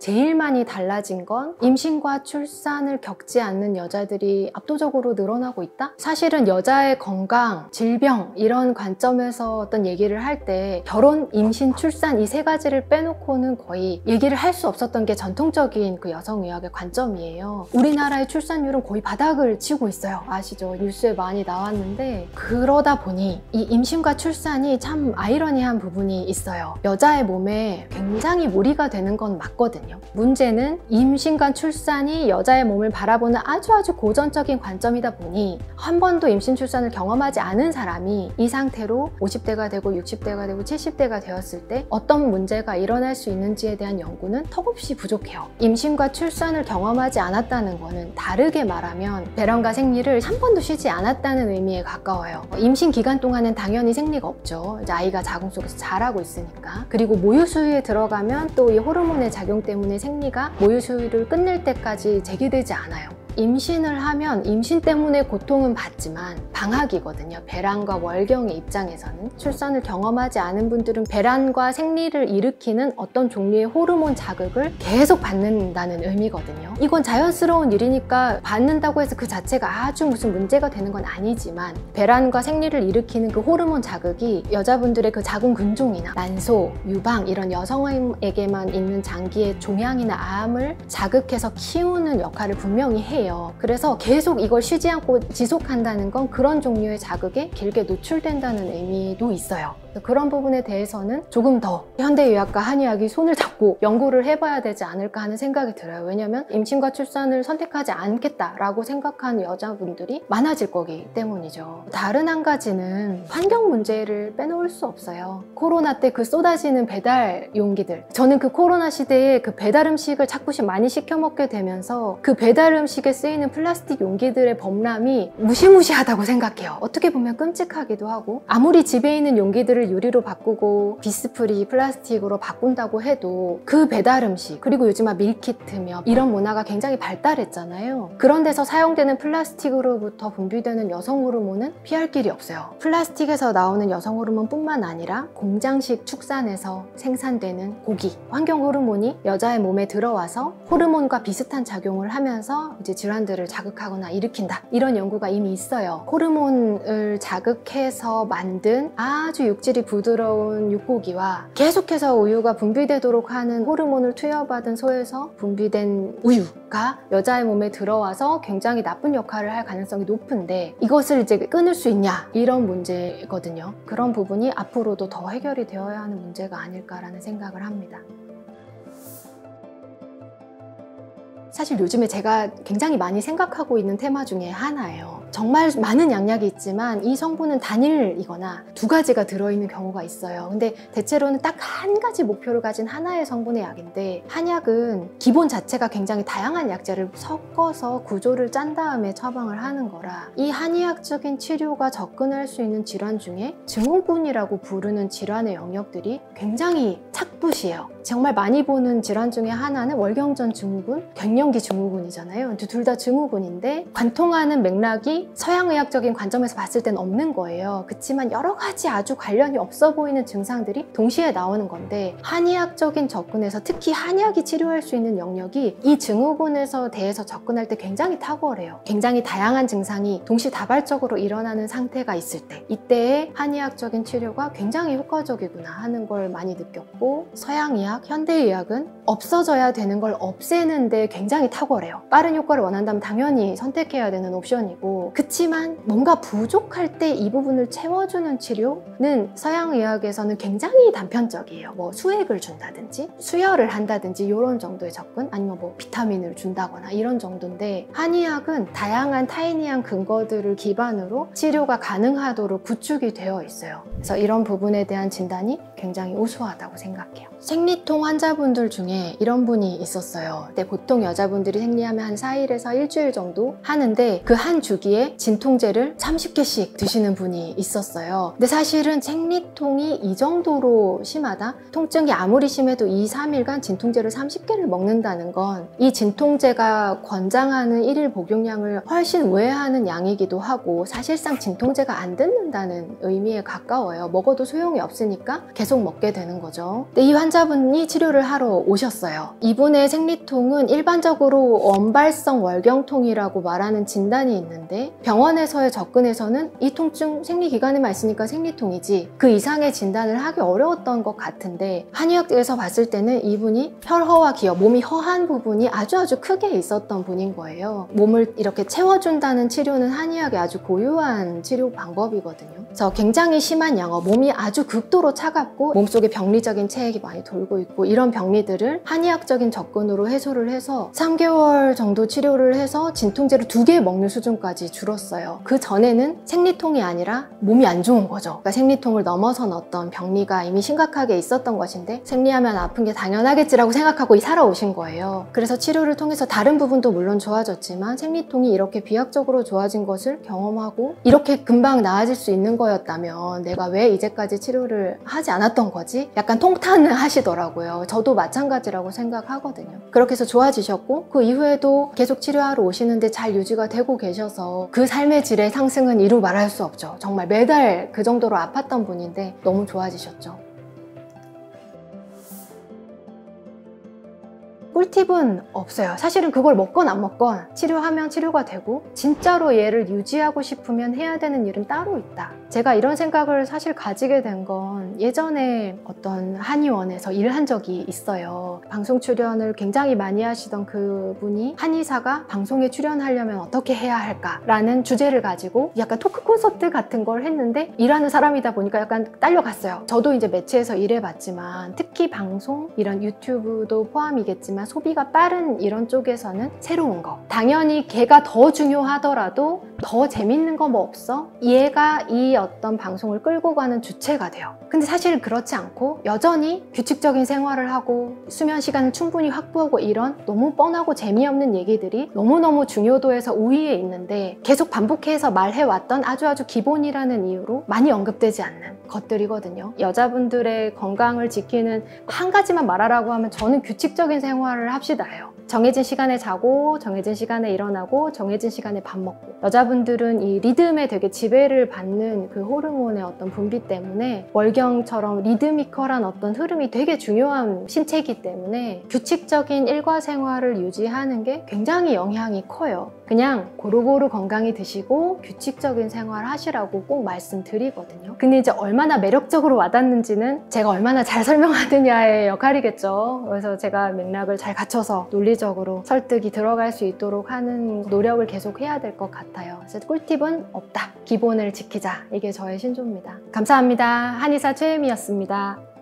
제일 많이 달라진 건 임신과 출산을 겪지 않는 여자들이 압도적으로 늘어나고 있다? 사실은 여자의 건강, 질병 이런 관점에서 어떤 얘기를 할 때 결혼, 임신, 출산 이 세 가지를 빼놓고는 거의 얘기를 할 수 없었던 게 전통적인 그 여성의학의 관점이에요. 우리나라의 출산율은 거의 바닥을 치고 있어요. 아시죠? 뉴스에 많이 나왔는데 그러다 보니 이 임신과 출산이 참 아이러니한 부분이 있어요. 여자의 몸에 굉장히 무리가 되는 건 맞거든요. 문제는 임신과 출산이 여자의 몸을 바라보는 아주 고전적인 관점이다 보니 한 번도 임신, 출산을 경험하지 않은 사람이 이 상태로 50대가 되고 60대가 되고 70대가 되었을 때 어떤 문제가 일어날 수 있는지에 대한 연구는 턱없이 부족해요. 임신과 출산을 경험하지 않았다는 거는 다르게 말하면 배란과 생리를 한 번도 쉬지 않았다는 의미에 가까워요. 임신 기간 동안은 당연히 생리가 없죠. 이제 아이가 자궁 속에서 자라고 있으니까. 그리고 모유 수유에 들어가면 또 이 호르몬의 작용 때문에 생리가 모유 수유를 끝낼 때까지 재개되지 않아요. 임신을 하면 임신 때문에 고통은 받지만 방학이거든요. 배란과 월경의 입장에서는. 출산을 경험하지 않은 분들은 배란과 생리를 일으키는 어떤 종류의 호르몬 자극을 계속 받는다는 의미거든요. 이건 자연스러운 일이니까 받는다고 해서 그 자체가 아주 무슨 문제가 되는 건 아니지만 배란과 생리를 일으키는 그 호르몬 자극이 여자분들의 그 자궁 근종이나 난소, 유방 이런 여성에게만 있는 장기의 종양이나 암을 자극해서 키우는 역할을 분명히 해요. 그래서 계속 이걸 쉬지 않고 지속한다는 건 그런 종류의 자극에 길게 노출된다는 의미도 있어요. 그런 부분에 대해서는 조금 더 현대의학과 한의학이 손을 잡고 연구를 해봐야 되지 않을까 하는 생각이 들어요. 왜냐면 임신과 출산을 선택하지 않겠다라고 생각하는 여자분들이 많아질 거기 때문이죠. 다른 한 가지는 환경 문제를 빼놓을 수 없어요. 코로나 때 그 쏟아지는 배달 용기들, 저는 그 코로나 시대에 그 배달 음식을 자꾸씩 많이 시켜 먹게 되면서 그 배달 음식에 쓰이는 플라스틱 용기들의 범람이 무시무시하다고 생각해요. 어떻게 보면 끔찍하기도 하고, 아무리 집에 있는 용기들을 유리로 바꾸고 비스프리 플라스틱으로 바꾼다고 해도 그 배달 음식, 그리고 요즘 밀키트며 이런 문화가 굉장히 발달했잖아요. 그런 데서 사용되는 플라스틱으로부터 분비되는 여성 호르몬은 피할 길이 없어요. 플라스틱에서 나오는 여성 호르몬 뿐만 아니라 공장식 축산에서 생산되는 고기, 환경 호르몬이 여자의 몸에 들어와서 호르몬과 비슷한 작용을 하면서 이제 질환들을 자극하거나 일으킨다, 이런 연구가 이미 있어요. 호르몬을 자극해서 만든 아주 육질이 부드러운 육고기와 계속해서 우유가 분비되도록 하는 호르몬을 투여받은 소에서 분비된 우유가 여자의 몸에 들어와서 굉장히 나쁜 역할을 할 가능성이 높은데 이것을 이제 끊을 수 있냐, 이런 문제거든요. 그런 부분이 앞으로도 더 해결이 되어야 하는 문제가 아닐까라는 생각을 합니다. 사실 요즘에 제가 굉장히 많이 생각하고 있는 테마 중에 하나예요. 정말 많은 양약이 있지만 이 성분은 단일이거나 두 가지가 들어있는 경우가 있어요. 근데 대체로는 딱 한 가지 목표를 가진 하나의 성분의 약인데, 한약은 기본 자체가 굉장히 다양한 약재를 섞어서 구조를 짠 다음에 처방을 하는 거라 이 한의학적인 치료가 접근할 수 있는 질환 중에 증후군이라고 부르는 질환의 영역들이 굉장히 착붙이에요. 정말 많이 보는 질환 중에 하나는 월경전 증후군, 갱년기 증후군이잖아요. 둘 다 증후군인데 관통하는 맥락이 서양의학적인 관점에서 봤을 땐 없는 거예요. 그렇지만 여러 가지 아주 관련이 없어 보이는 증상들이 동시에 나오는 건데, 한의학적인 접근에서 특히 한의학이 치료할 수 있는 영역이 이 증후군에서 대해서 접근할 때 굉장히 탁월해요. 굉장히 다양한 증상이 동시다발적으로 일어나는 상태가 있을 때, 이때의 한의학적인 치료가 굉장히 효과적이구나 하는 걸 많이 느꼈고, 서양의학, 현대의학은 없어져야 되는 걸 없애는데 굉장히 탁월해요. 빠른 효과를 원한다면 당연히 선택해야 되는 옵션이고, 그치만 뭔가 부족할 때 이 부분을 채워주는 치료는 서양의학에서는 굉장히 단편적이에요. 뭐 수액을 준다든지 수혈을 한다든지 이런 정도의 접근, 아니면 뭐 비타민을 준다거나 이런 정도인데, 한의학은 다양한 타인이한 근거들을 기반으로 치료가 가능하도록 구축이 되어 있어요. 그래서 이런 부분에 대한 진단이 굉장히 우수하다고 생각해요. 생리통 환자분들 중에 이런 분이 있었어요. 근데 보통 여자분들이 생리하면 한 4일에서 일주일 정도 하는데 그 한 주기에 진통제를 30개씩 드시는 분이 있었어요. 근데 사실은 생리통이 이 정도로 심하다? 통증이 아무리 심해도 2, 3일간 진통제를 30개를 먹는다는 건 이 진통제가 권장하는 일일 복용량을 훨씬 우회하는 양이기도 하고, 사실상 진통제가 안 듣는다는 의미에 가까워요. 먹어도 소용이 없으니까 계속 계속 먹게 되는 거죠. 근데 이 환자분이 치료를 하러 오셨어요. 이분의 생리통은 일반적으로 원발성 월경통이라고 말하는 진단이 있는데 병원에서의 접근에서는 이 통증 생리기관에만 있으니까 생리통이지 그 이상의 진단을 하기 어려웠던 것 같은데 한의학에서 봤을 때는 이분이 혈허와 기여, 몸이 허한 부분이 아주 크게 있었던 분인 거예요. 몸을 이렇게 채워준다는 치료는 한의학의 아주 고유한 치료 방법이거든요. 그래서 굉장히 심한 양어, 몸이 아주 극도로 차갑고 몸속에 병리적인 체액이 많이 돌고 있고 이런 병리들을 한의학적인 접근으로 해소를 해서 3개월 정도 치료를 해서 진통제를 2개 먹는 수준까지 줄었어요. 그 전에는 생리통이 아니라 몸이 안 좋은 거죠. 그러니까 생리통을 넘어선 어떤 병리가 이미 심각하게 있었던 것인데 생리하면 아픈 게 당연하겠지라고 생각하고 살아오신 거예요. 그래서 치료를 통해서 다른 부분도 물론 좋아졌지만 생리통이 이렇게 비약적으로 좋아진 것을 경험하고 이렇게 금방 나아질 수 있는 거였다면 내가 왜 이제까지 치료를 하지 않았던 거지? 약간 통탄을 하시더라고요. 저도 마찬가지라고 생각하거든요. 그렇게 해서 좋아지셨고 그 이후에도 계속 치료하러 오시는데 잘 유지가 되고 계셔서 그 삶의 질의 상승은 이루 말할 수 없죠. 정말 매달 그 정도로 아팠던 분인데 너무 좋아지셨죠. 꿀팁은 없어요. 사실은 그걸 먹건 안 먹건 치료하면 치료가 되고 진짜로 얘를 유지하고 싶으면 해야 되는 일은 따로 있다. 제가 이런 생각을 사실 가지게 된 건 예전에 어떤 한의원에서 일한 적이 있어요. 방송 출연을 굉장히 많이 하시던 그분이 한의사가 방송에 출연하려면 어떻게 해야 할까라는 주제를 가지고 약간 토크 콘서트 같은 걸 했는데 일하는 사람이다 보니까 약간 딸려갔어요. 저도 이제 매체에서 일해봤지만 특히 방송, 이런 유튜브도 포함이겠지만 소비가 빠른 이런 쪽에서는 새로운 거, 당연히 걔가 더 중요하더라도 더 재밌는 거 뭐 없어? 얘가 이 어떤 방송을 끌고 가는 주체가 돼요. 근데 사실 그렇지 않고 여전히 규칙적인 생활을 하고 수면 시간을 충분히 확보하고 이런 너무 뻔하고 재미없는 얘기들이 너무너무 중요도에서 우위에 있는데 계속 반복해서 말해왔던 아주 기본이라는 이유로 많이 언급되지 않는 것들이거든요. 여자분들의 건강을 지키는 한 가지만 말하라고 하면 저는 규칙적인 생활을 합시다예요. 정해진 시간에 자고 정해진 시간에 일어나고 정해진 시간에 밥 먹고 여자분들은 이 리듬에 되게 지배를 받는 그 호르몬의 어떤 분비 때문에 월경처럼 리드미컬한 어떤 흐름이 되게 중요한 신체이기 때문에 규칙적인 일과 생활을 유지하는 게 굉장히 영향이 커요. 그냥 고루고루 건강히 드시고 규칙적인 생활 하시라고 꼭 말씀드리거든요. 근데 이제 얼마나 매력적으로 와닿는지는 제가 얼마나 잘 설명하느냐의 역할이겠죠. 그래서 제가 맥락을 잘 갖춰서 논리적으로 설득이 들어갈 수 있도록 하는 노력을 계속 해야 될 것 같아요. 그래서 꿀팁은 없다. 기본을 지키자. 이게 저의 신조입니다. 감사합니다. 한의사 최혜미였습니다.